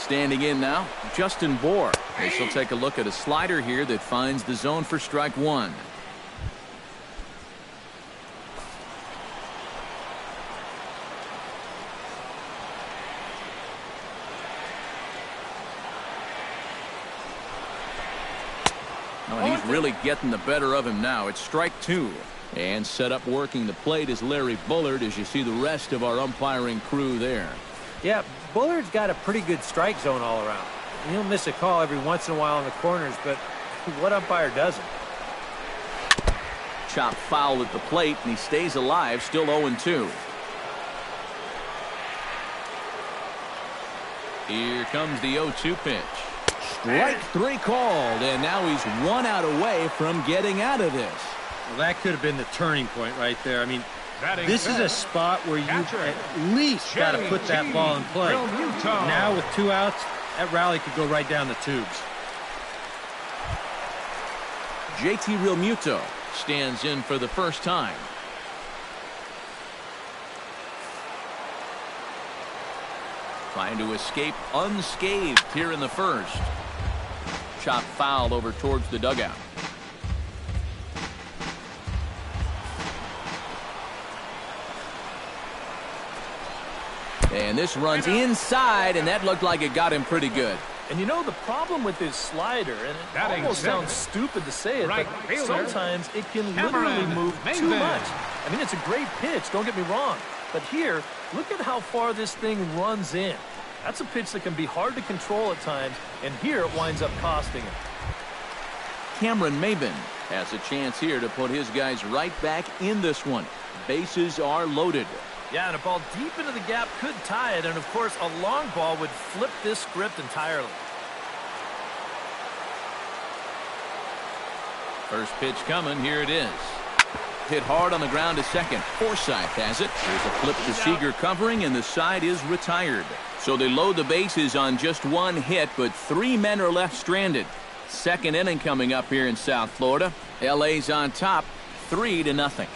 Standing in now, Justin Bohr. This will take a look at a slider here that finds the zone for strike one. Oh, and he's really getting the better of him now. It's strike two. And set up working the plate is Larry Bullard as you see the rest of our umpiring crew there. Yeah, Bullard's got a pretty good strike zone all around. He'll miss a call every once in a while in the corners, but what umpire doesn't? Chop foul at the plate, and he stays alive, still 0-2. Here comes the 0-2 pitch. Strike three called, and now he's 1 out away from getting out of this. Well, that could have been the turning point right there. I mean, this is a spot where you at least got to put that ball in play. Now with 2 outs, that rally could go right down the tubes. JT Realmuto stands in for the first time. Trying to escape unscathed here in the first. Chop foul over towards the dugout. And this runs inside, and that looked like it got him pretty good. And you know the problem with his slider, and it almost sounds stupid to say it, but sometimes it can literally move too much. I mean, it's a great pitch, don't get me wrong. But here, look at how far this thing runs in. That's a pitch that can be hard to control at times, and here it winds up costing him. Cameron Maybin has a chance here to put his guys right back in this one. Bases are loaded. Yeah, and a ball deep into the gap could tie it, and of course a long ball would flip this script entirely. First pitch coming, here it is. Hit hard on the ground to second. Forsythe has it. There's a flip to Seager covering, and the side is retired. So they load the bases on just 1 hit, but 3 men are left stranded. Second inning coming up here in South Florida. LA's on top, 3-0.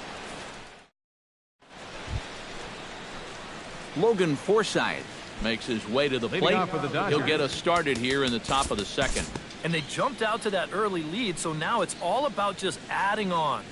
Logan Forsythe makes his way to the plate. He'll get us started here in the top of the second. And they jumped out to that early lead, so now it's all about just adding on.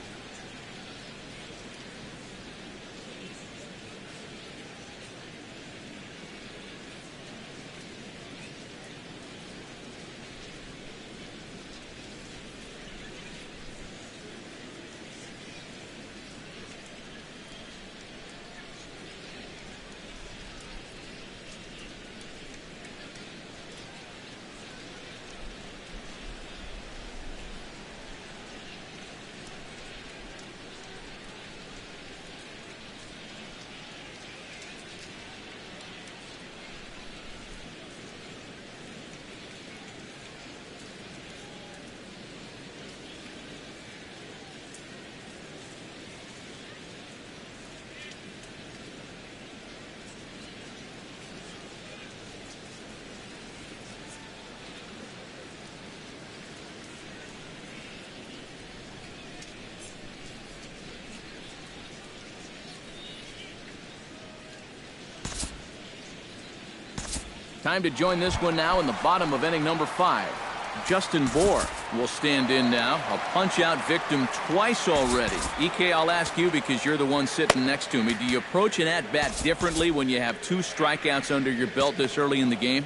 Time to join this one now in the bottom of inning number 5. Justin Bohr will stand in now. A punch-out victim twice already. EK, I'll ask you because you're the one sitting next to me. Do you approach an at-bat differently when you have 2 strikeouts under your belt this early in the game?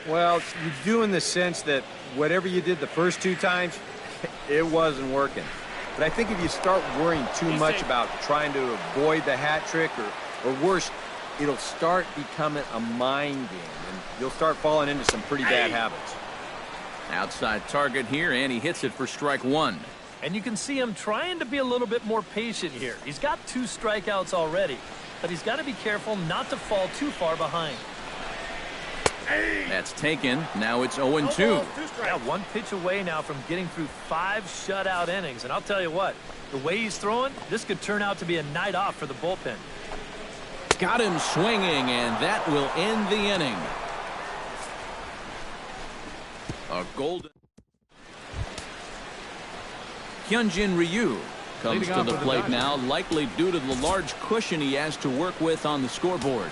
Well, you do in the sense that whatever you did the first 2 times, it wasn't working. But I think if you start worrying too much about trying to avoid the hat trick or worse, it'll start becoming a mind game, and you'll start falling into some pretty bad habits. Outside target here, and he hits it for strike 1. And you can see him trying to be a little bit more patient here. He's got 2 strikeouts already, but he's got to be careful not to fall too far behind. That's taken. Now it's 0-2. Yeah, 1 pitch away now from getting through 5 shutout innings. And I'll tell you what, the way he's throwing, this could turn out to be a night off for the bullpen. Got him swinging, and that will end the inning. A golden. Hyunjin Ryu comes to the plate now, likely due to the large cushion he has to work with on the scoreboard.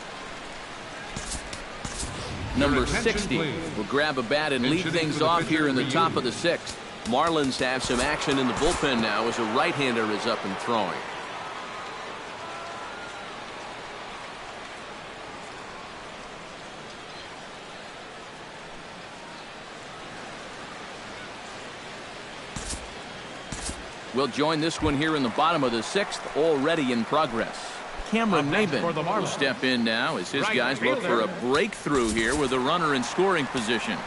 Number 60 will grab a bat and lead things off here in the top of the 6th. Marlins have some action in the bullpen now as a right-hander is up and throwing. We'll join this one here in the bottom of the 6th, already in progress. Cameron Maben will step in now as his guys look for a breakthrough here with a runner in scoring position.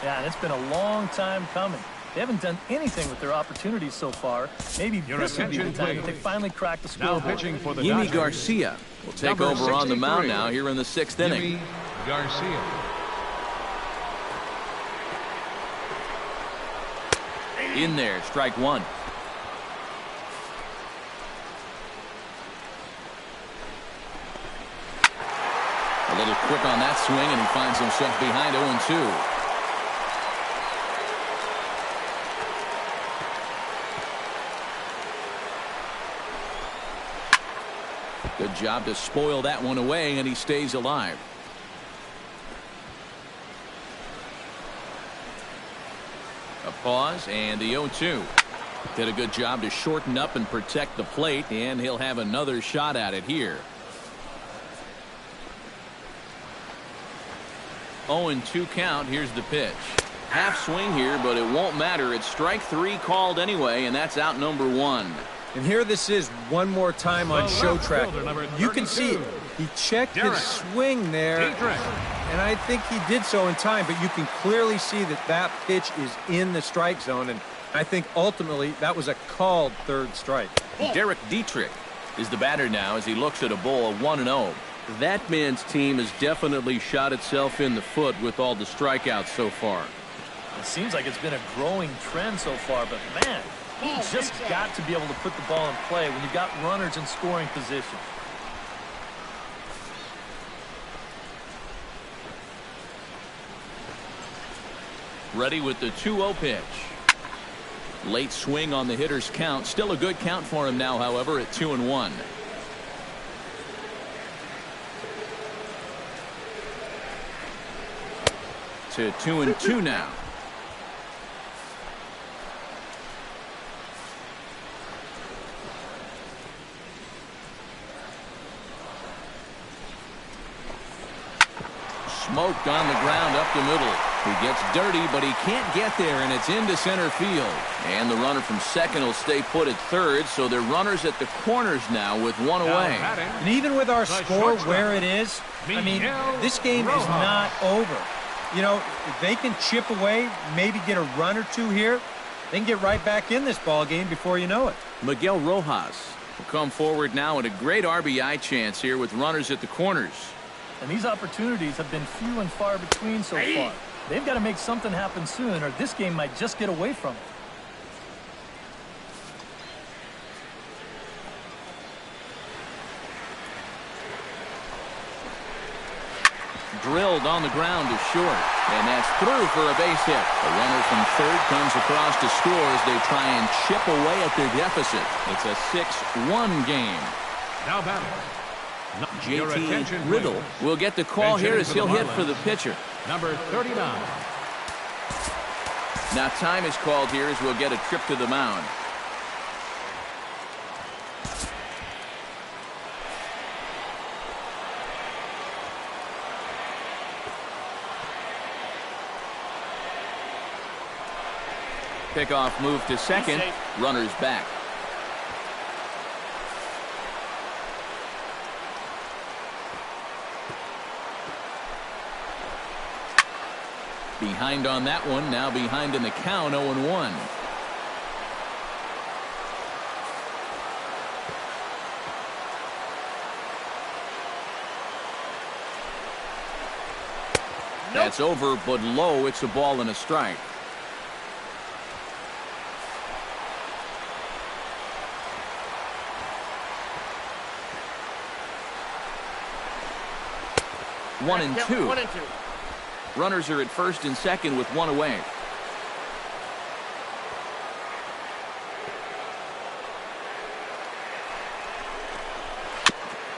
Yeah, and it's been a long time coming. They haven't done anything with their opportunities so far. Maybe this would be the time that they finally crack the scoreboard. Yimi Garcia will take over on the mound now here in the 6th inning. Garcia. In there, strike 1. A little quick on that swing, and he finds himself behind 0-2. Good job to spoil that one away, and he stays alive. A pause, and the 0-2. Did a good job to shorten up and protect the plate, and he'll have another shot at it here. 0-2 count. Here's the pitch. Half swing here, but it won't matter. It's strike 3 called anyway, and that's out number 1. And here this is one more time on show track. You can see it. He checked his swing there, and I think he did so in time, but you can clearly see that that pitch is in the strike zone, and I think ultimately that was a called third strike. Derek Dietrich is the batter now as he looks at a ball of 1-0. That man's team has definitely shot itself in the foot with all the strikeouts so far. It seems like it's been a growing trend so far, but man, you just got to be able to put the ball in play when you've got runners in scoring position. Ready with the 2-0 pitch. Late swing on the hitter's count. Still a good count for him now, however, at 2-1. To 2-2 now. Smoked on the ground up the middle. He gets dirty, but he can't get there, and it's into center field. And the runner from second will stay put at third, so they're runners at the corners now with one away. And even with our score where it is, I mean, this game is not over. You know, if they can chip away, maybe get a run or two here, they can get right back in this ball game before you know it. Miguel Rojas will come forward now at a great RBI chance here with runners at the corners. And these opportunities have been few and far between so far. They've got to make something happen soon, or this game might just get away from it. Drilled on the ground to short, and that's through for a base hit. A runner from third comes across to score as they try and chip away at their deficit. It's a 6-1 game. Now batting. JT Riddle will get the call here as he'll hit for the pitcher. Number 39. Now time is called here as we'll get a trip to the mound. Pickoff move to second. Runners back. Behind on that one. Now behind in the count. 0-1. That's over, but low. It's a ball and a strike. One and two. Runners are at first and second with one away.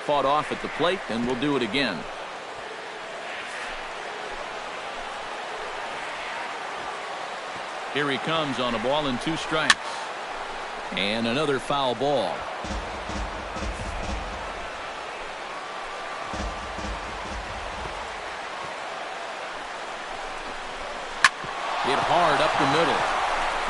Fought off at the plate, and we'll do it again. Here he comes on a ball and 2 strikes. And another foul ball. Hit hard up the middle.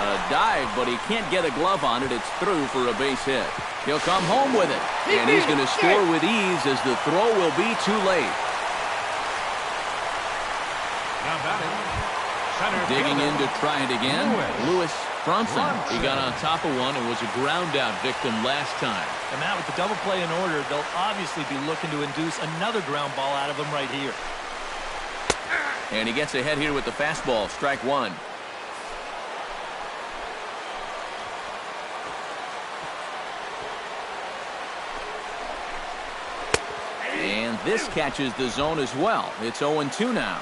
A dive, but he can't get a glove on it. It's through for a base hit. He'll come home with it. And he's going to score with ease as the throw will be too late. Now batting, center Digging in to try it again. Lewis Bronson. He got on top of one and was a ground out victim last time. And Matt, with the double play in order, they'll obviously be looking to induce another ground ball out of him right here. And he gets ahead here with the fastball. Strike 1. And this catches the zone as well. It's 0-2 now.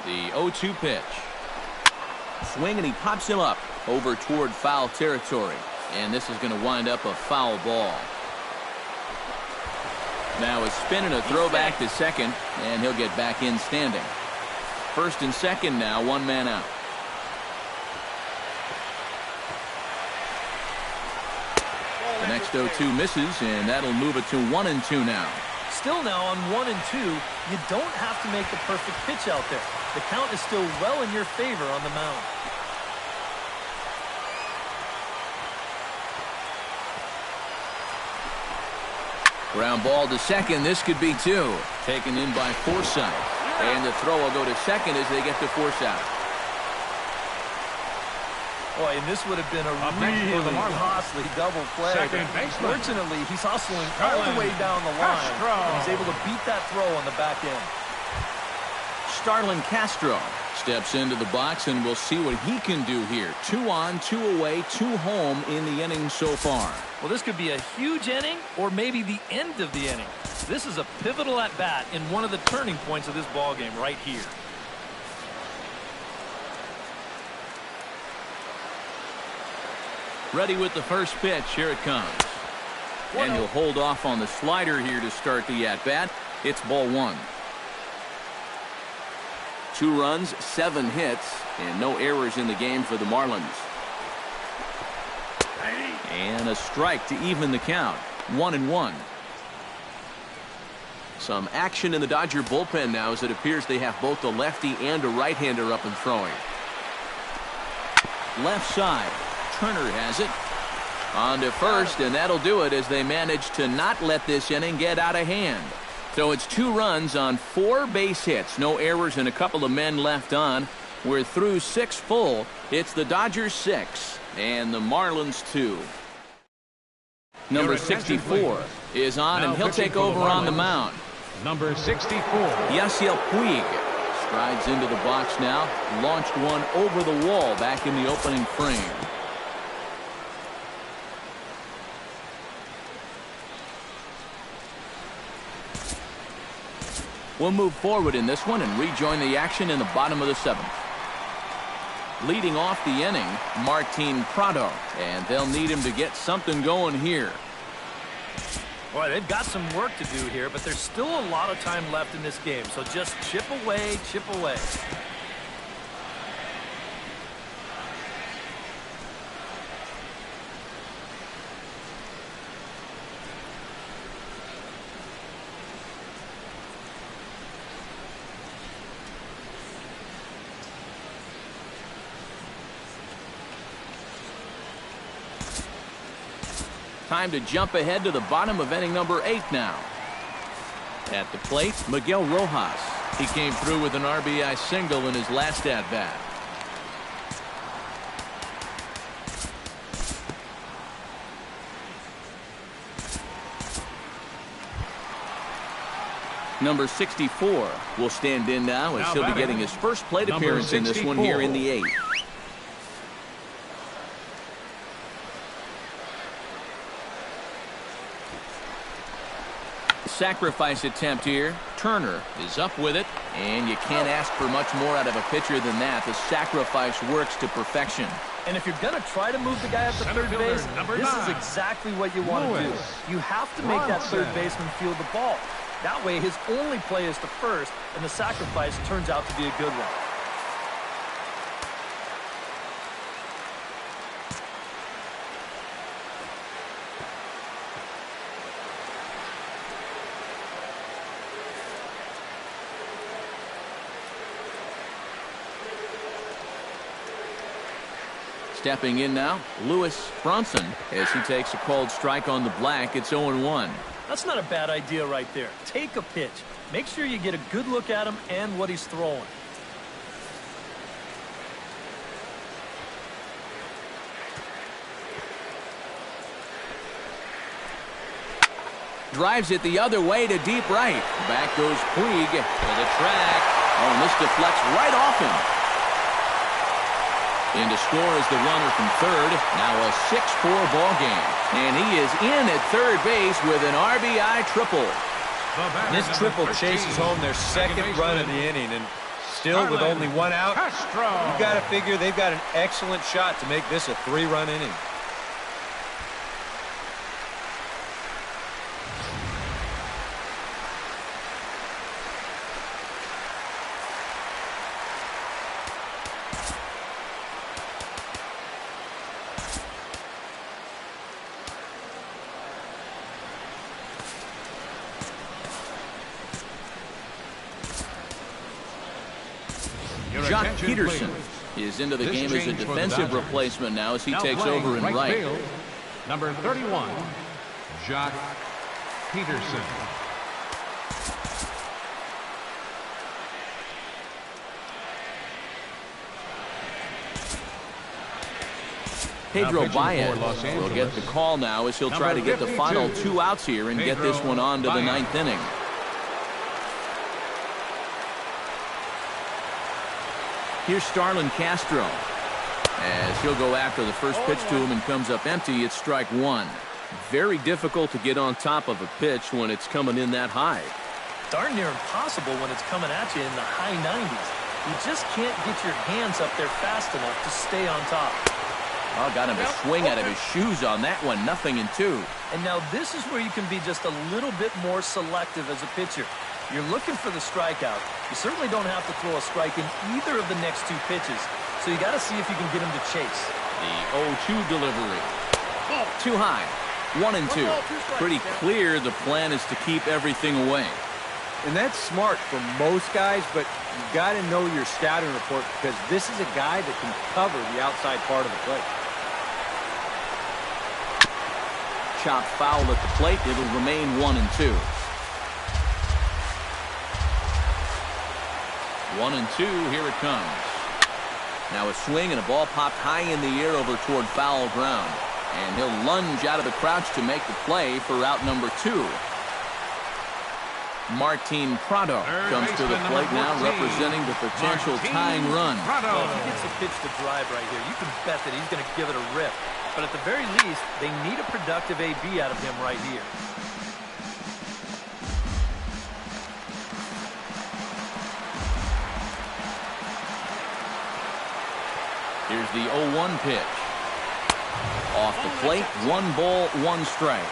The 0-2 pitch. Swing, and he pops him up over toward foul territory. And this is going to wind up a foul ball. Now a spin and a throw back to second, and he'll get back in standing. First and second now, 1 man out. The next 0-2 misses, and that'll move it to 1-2 now. Still now on 1-2, you don't have to make the perfect pitch out there. The count is still well in your favor on the mound. Ground ball to second. This could be 2. Taken in by Forsythe. And the throw will go to second as they get to Forsythe. Boy, and this would have been a really costly double play. Second baseman. Fortunately, he's hustling all the way down the line. And he's able to beat that throw on the back end. Starlin Castro steps into the box, and we'll see what he can do here. 2 on, 2 away, 2 home in the inning so far. Well, this could be a huge inning or maybe the end of the inning. This is a pivotal at-bat in one of the turning points of this ballgame right here. Ready with the first pitch. Here it comes. And he'll hold off on the slider here to start the at-bat. It's ball 1. 2 runs, 7 hits, and no errors in the game for the Marlins. And a strike to even the count. 1-1. Some action in the Dodger bullpen now, as it appears they have both a lefty and a right-hander up and throwing. Left side. Turner has it. On to first, and that'll do it as they manage to not let this inning get out of hand. So it's 2 runs on 4 base hits. No errors and a couple of men left on. We're through 6 full. It's the Dodgers 6 and the Marlins 2. Number 64 is on, and he'll take over on the mound. Number 64. Yasiel Puig strides into the box now. Launched one over the wall back in the opening frame. We'll move forward in this one and rejoin the action in the bottom of the 7th. Leading off the inning, Martin Prado, and they'll need him to get something going here. Boy, they've got some work to do here, but there's still a lot of time left in this game, so just chip away, chip away. Time to jump ahead to the bottom of inning number 8 now. At the plate, Miguel Rojas. He came through with an RBI single in his last at-bat. Number 64 will stand in now as he'll be getting his first plate appearance in this one here in the 8th. Sacrifice attempt here. Turner is up with it, and you can't ask for much more out of a pitcher than that. The sacrifice works to perfection. And if you're going to try to move the guy up to third base, this is exactly what you want to do. You have to make that third baseman field the ball. That way, his only play is to first, and the sacrifice turns out to be a good one. Stepping in now, Lewis Bronson, as he takes a called strike on the black. It's 0-1. That's not a bad idea right there. Take a pitch. Make sure you get a good look at him and what he's throwing. Drives it the other way to deep right. Back goes Puig to the track. Oh, and this deflects right off him. In to score is the runner from third. Now a 6-4 ball game. And he is in at third base with an RBI triple. This triple chases home their second run of the inning, and still with only one out, you got to figure they've got an excellent shot to make this a 3-run inning. Jock Peterson is into the game as a defensive replacement now as he takes over in right. Field, number 31, Jock Peterson. Pedro Baez will get the call now as he'll try to get the final 2 outs here and get this one on to the 9th inning. Here's Starlin Castro as he'll go after the first pitch to him and comes up empty. It's strike 1. Very difficult to get on top of a pitch when it's coming in that high. Darn near impossible when it's coming at you in the high 90s. You just can't get your hands up there fast enough to stay on top. Oh, got him a swing out of his shoes on that one. 0-2. And now this is where you can be just a little bit more selective as a pitcher. You're looking for the strikeout. You certainly don't have to throw a strike in either of the next 2 pitches. So you got to see if you can get him to chase. The 0-2 delivery. Too high. 1-2. Pretty clear the plan is to keep everything away. And that's smart for most guys, but you got to know your scouting report because this is a guy that can cover the outside part of the plate. Chopped foul at the plate. It'll remain 1-2. 1-2, here it comes. Now a swing and a ball popped high in the air over toward foul ground. And he'll lunge out of the crouch to make the play for out number 2. Martin Prado comes to the plate now, representing the potential tying run. Well, if he gets a pitch to drive right here, you can bet that he's going to give it a rip. But at the very least, they need a productive AB out of him right here. Here's the 0-1 pitch. Off the plate, 1 ball, 1 strike.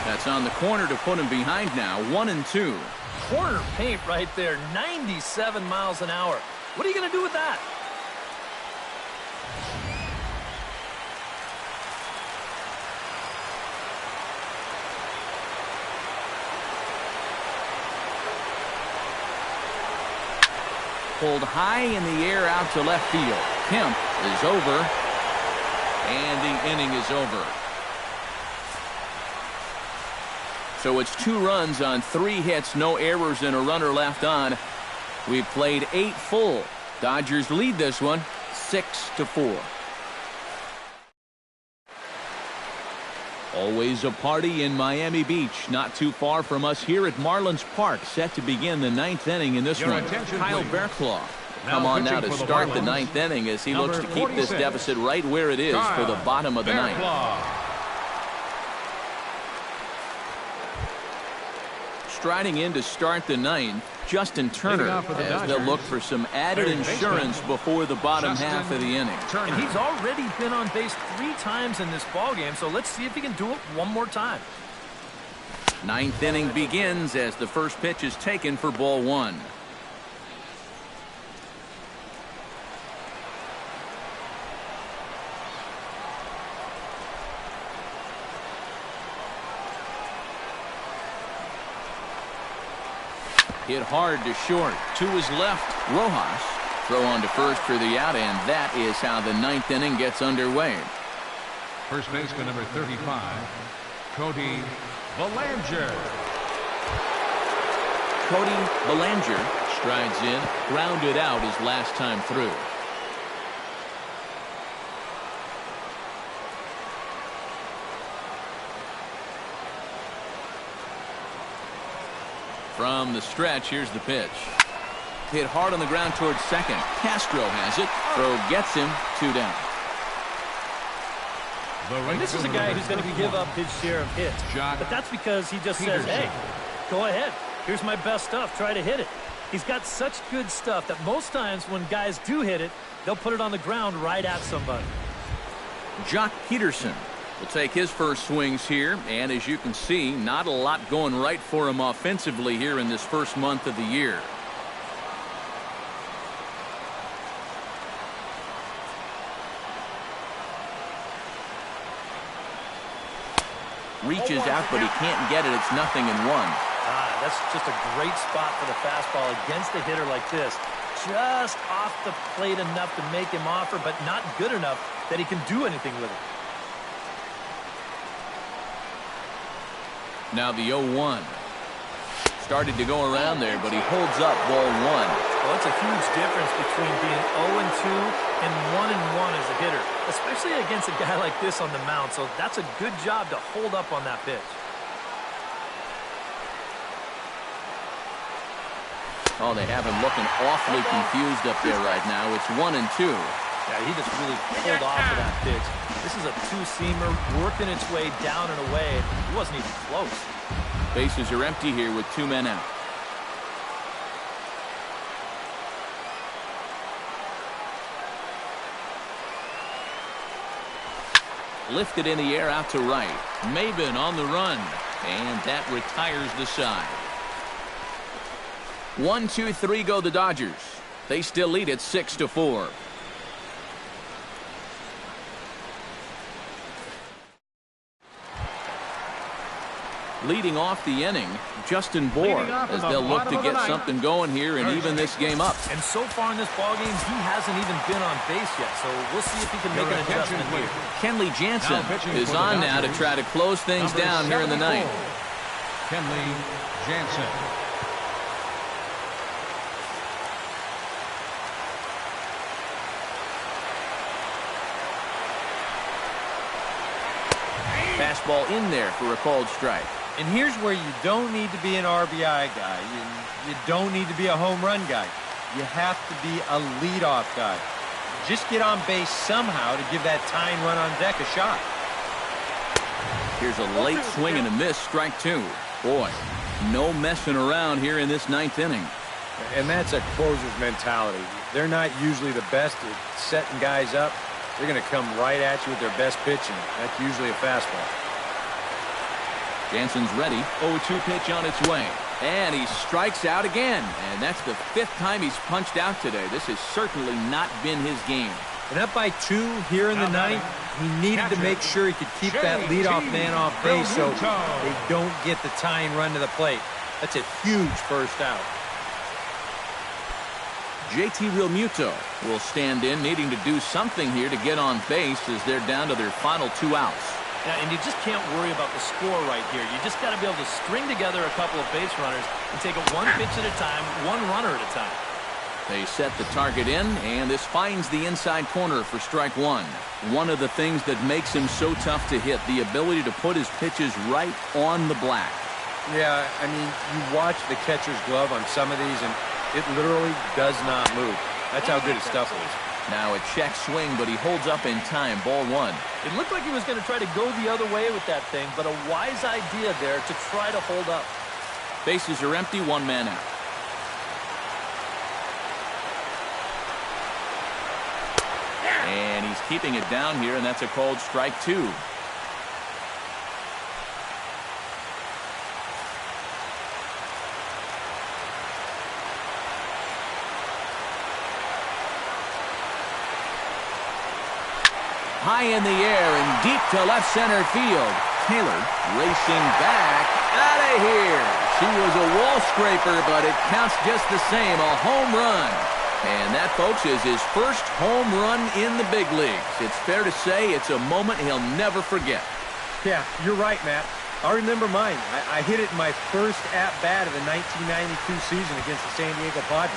That's on the corner to put him behind now. 1-2. Corner paint right there, 97 miles an hour. What are you going to do with that? Pulled high in the air out to left field. Kemp is over, and the inning is over. So it's 2 runs on 3 hits, no errors, and a runner left on. We've played 8 full. Dodgers lead this one 6-4. Always a party in Miami Beach, not too far from us here at Marlins Park, set to begin the 9th inning in this one. Kyle Bearclaw come on now to start the 9th inning as he looks to keep this deficit right where it is for the bottom of the 9th. Striding in to start the 9th Justin Turner, as they'll look for some added insurance before the bottom half of the inning. And he's already been on base 3 times in this ballgame, so let's see if he can do it one more time. Ninth inning begins as the first pitch is taken for ball 1. Hit hard to short. To his left, Rojas. Throw on to first for the out, and that is how the ninth inning gets underway. First baseman number 35, Cody Bellinger. Cody Bellinger strides in, grounded out his last time through. From the stretch, here's the pitch. Hit hard on the ground towards second. Castro has it. Throw gets him. 2 down. And this is a guy who's going to give up his share of hits. But that's because he just says, hey, go ahead. Here's my best stuff. Try to hit it. He's got such good stuff that most times when guys do hit it, they'll put it on the ground right at somebody. Jock Peterson will take his first swings here, and as you can see, not a lot going right for him offensively here in this first month of the year. Reaches out, but he can't get it. It's 0-1. That's just a great spot for the fastball against a hitter like this. Just off the plate enough to make him offer, but not good enough that he can do anything with it. Now the 0-1. Started to go around there, but he holds up ball 1. Well, it's a huge difference between being 0-2 and 1-1 as a hitter, especially against a guy like this on the mound. So that's a good job to hold up on that pitch. Oh, they have him looking awfully confused up there right now. It's 1-2. Yeah, he just really pulled off of that pitch. This is a two-seamer working its way down and away. He wasn't even close. Bases are empty here with 2 men out. Lifted in the air out to right. Maben on the run. And that retires the side. 1-2-3 go the Dodgers. They still lead it 6-4. Leading off the inning, Justin Bour, as they'll look to get something going here and even this game up. And so far in this ballgame, he hasn't even been on base yet, so we'll see if he can make an adjustment here. Kenley Jansen is on now to try to close things down here in the ninth. Kenley Jansen. Fastball in there for a called strike. And here's where you don't need to be an RBI guy. You don't need to be a home run guy. You have to be a leadoff guy. Just get on base somehow to give that tying run on deck a shot. Here's a late swing and a miss, strike 2. Boy, no messing around here in this ninth inning. And that's a closer's mentality. They're not usually the best at setting guys up. They're going to come right at you with their best pitching. That's usually a fastball. Jansen's ready. 0-2 pitch on its way. And he strikes out again. And that's the 5th time he's punched out today. This has certainly not been his game. And up by 2 here in the ninth, he needed to make sure he could keep that leadoff man off base so they don't get the tying run to the plate. That's a huge first out. JT Realmuto will stand in, needing to do something here to get on base as they're down to their final 2 outs. Yeah, and you just can't worry about the score right here. You just got to be able to string together a couple of base runners and take it one pitch at a time, one runner at a time. They set the target in, and this finds the inside corner for strike 1. One of the things that makes him so tough to hit, the ability to put his pitches right on the black. Yeah, I mean, you watch the catcher's glove on some of these, and it literally does not move. That's how good his stuff is. Now a check swing, but he holds up in time. Ball 1. It looked like he was going to try to go the other way with that thing, but a wise idea there to try to hold up. Bases are empty, 1 man out. He's keeping it down here, and that's a called strike 2. High in the air and deep to left center field. Taylor racing back. Out of here. She was a wall scraper, but it counts just the same. A home run. And that, folks, is his first home run in the big leagues. It's fair to say it's a moment he'll never forget. Yeah, you're right, Matt. I remember mine. I hit it in my first at-bat of the 1992 season against the San Diego Padres.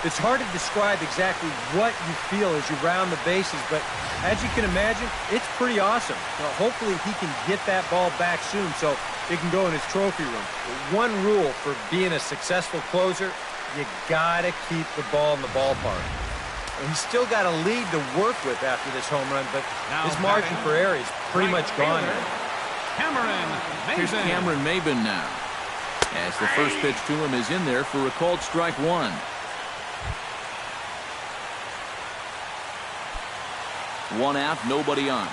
It's hard to describe exactly what you feel as you round the bases, but as you can imagine, it's pretty awesome. Hopefully he can get that ball back soon so it can go in his trophy room. One rule for being a successful closer, you gotta keep the ball in the ballpark. And he's still got a lead to work with after this home run, but his margin for error is pretty much gone now. Here's Cameron Maben now, as the first pitch to him is in there for a called strike 1. 1 out, nobody on.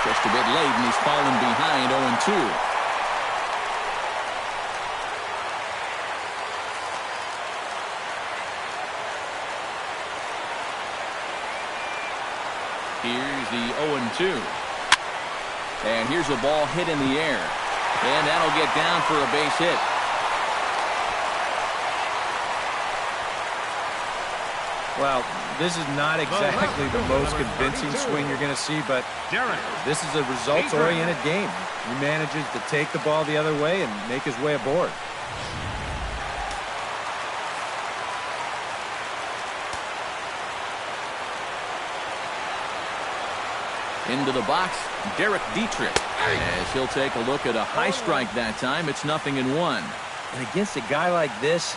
Just a bit late, and he's fallen behind 0-2. Here's the 0-2. And here's a ball hit in the air. And that'll get down for a base hit. Well, this is not exactly the most convincing swing you're going to see, but this is a results-oriented game. He manages to take the ball the other way and make his way aboard. Into the box, Derek Dietrich. As he'll take a look at a high strike that time, it's 0-1. And against a guy like this,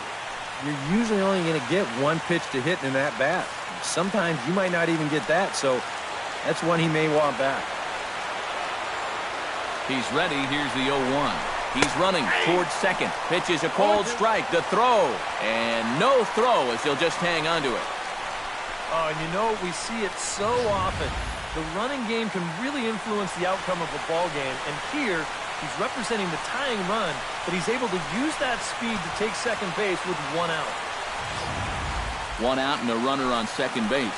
you're usually only going to get one pitch to hit in that bat. Sometimes you might not even get that, so that's one he may want back. He's ready. Here's the 0-1. He's running towards second. Pitches a cold strike. The throw. And no throw as he'll just hang on to it. Oh, and you know, we see it so often. The running game can really influence the outcome of a ball game, and here he's representing the tying run, but he's able to use that speed to take second base with 1 out. 1 out and a runner on second base.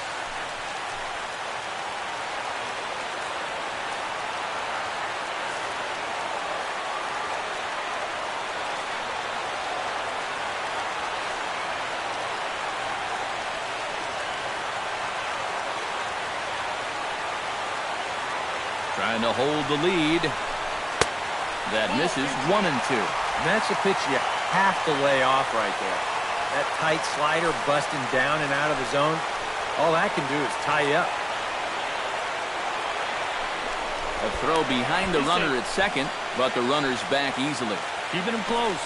Trying to hold the lead. That misses. 1-2. And that's a pitch you have to lay off right there. That tight slider busting down and out of the zone, all that can do is tie you up. A throw behind the runner at second, but the runner's back easily. Keeping him close.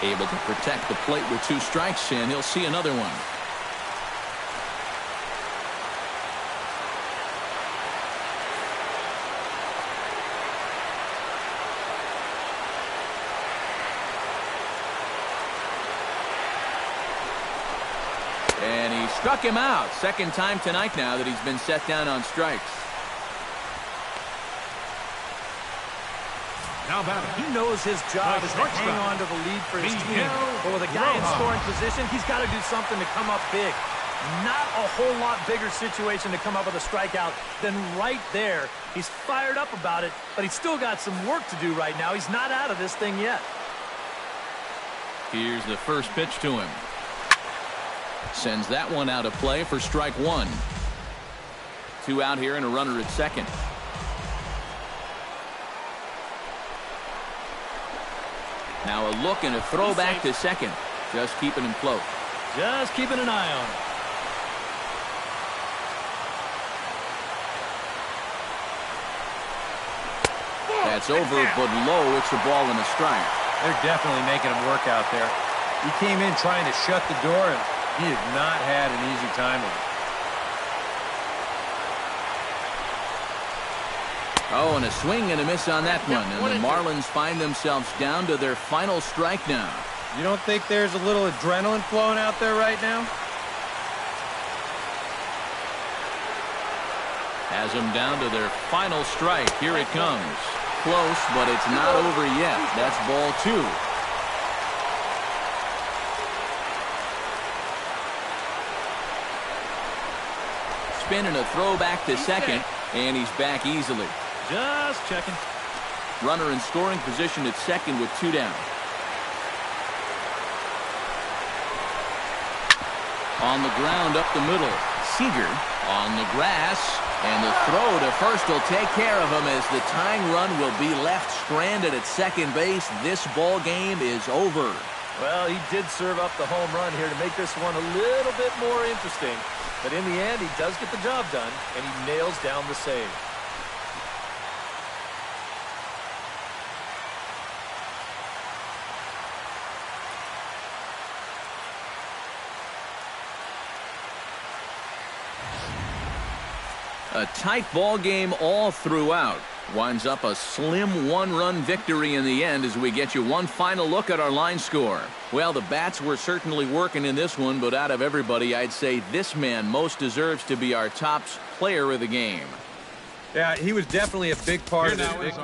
Able to protect the plate with 2 strikes, and he'll see another one. And he struck him out. Second time tonight now that he's been set down on strikes. Now batting. He knows his job is to hang on to the lead for his team. But with a guy in scoring position, he's got to do something to come up big. Not a whole lot bigger situation to come up with a strikeout than right there. He's fired up about it, but he's still got some work to do right now. He's not out of this thing yet. Here's the first pitch to him. Sends that one out of play for strike 1. 2 out here and a runner at second. Now a look and a throw back to second. Just keeping him close. Just keeping an eye on him. That's over, but low. It's a ball and a strike. They're definitely making him work out there. He came in trying to shut the door, and he has not had an easy time of it. Oh, and a swing and a miss on that one. And the Marlins find themselves down to their final strike now. You don't think there's a little adrenaline flowing out there right now? Has them down to their final strike. Here it comes. Close, but it's not over yet. That's ball 2. Spin and a throw back to second, and he's back easily. Just checking. Runner in scoring position at second with 2 down. On the ground up the middle. Seager on the grass, and the throw to first will take care of him as the tying run will be left stranded at second base. This ball game is over. Well, he did serve up the home run here to make this one a little bit more interesting. But in the end, he does get the job done, and he nails down the save. A tight ball game all throughout. Winds up a slim 1-run victory in the end as we get you one final look at our line score. Well, the bats were certainly working in this one, but out of everybody, I'd say this man most deserves to be our top player of the game. Yeah, he was definitely a big part of this.